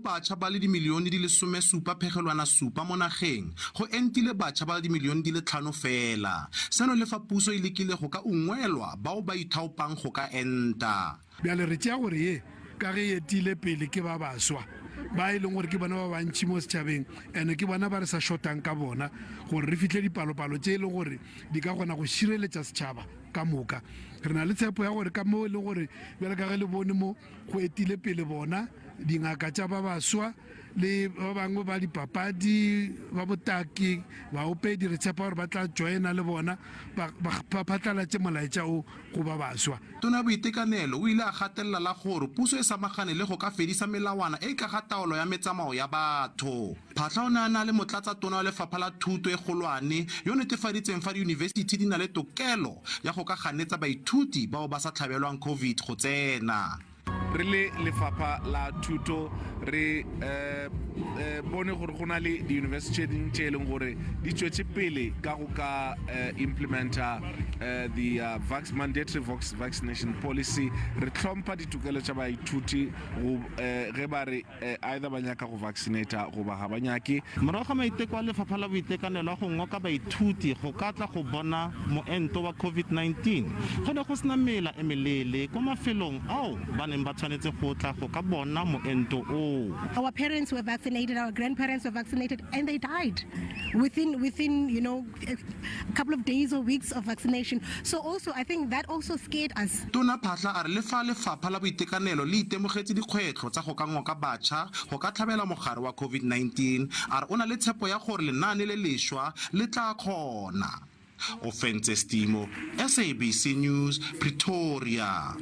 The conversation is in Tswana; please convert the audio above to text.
batjha ba le dimilione di le 17.7 mo nageng go entile batjha ba le dimilione di le 5 fela. Seno le fa puso e lekile go ka ungwelwa bao ba ithaopang go ka enta. Bjale re tšea gore ye ka ge etile pele ke ba baswa ba e leng gore ke bona ba bantši mo setšhabeng ene ke bona ba re sa shotang ka bona gore re fitlhe dipalopalo tše e leng gore di ka kgona go šireletša setšhaba ka moka. Re na le tshepo ya gore ka mo e leng gore bjale ka ge le bone mo go etile pele bona dingaka tša ba baswa le ba bangwe ba dipapadi ba botaki baopedi re tshepa gore ba tla joina le bona ba phatlalatše molaetša o go ba baswa. Tona Boitekanelo o ile a gatelela la gore puso e samagane le go ka fedisa melawana e ka ga taolo ya metsamao ya batho. Phaahla o ne a na le motlatsa tona wa lefapha la thuto e kgolwane yo netefaditseng fa diyunibesithi di na le tokelo ya go ka ganetsa baithuti bao ba sa tlhabelwang COVID go tsena. Re le lefapha la thuto re bone gore go na le di-university tše e leng gore di tšwetše pele ka go ka implementa the mandatory vaccination policy. Re tlhompha ditokelo tša baithuti ge ba re either ba nyaka go vaccinata goba ga ba nyake. Morago ga maiteko a lefapha la boitekanelo a go ngoka baithuti go ka tla go bona moento wa COVID-19 go ne go sena mela e melele ko mafelong ao ba neng ba tshwanetse go tla go ka bona moento o. Our parents were vaccinated, our grandparents were vaccinated, and they died within you know a couple of days or weeks of vaccination. So also I think that also scared us. Tona Phaahla a re le fa lefapha la boitekanelo le itemogetse dikgwetlho tsa go ka ngoka batjha go ka tlhabela mogare wa COVID-19 a re o na le tshepo ya gore lenaane le lešwa le tla kgona. Offense Stimo, SABC News, Pretoria.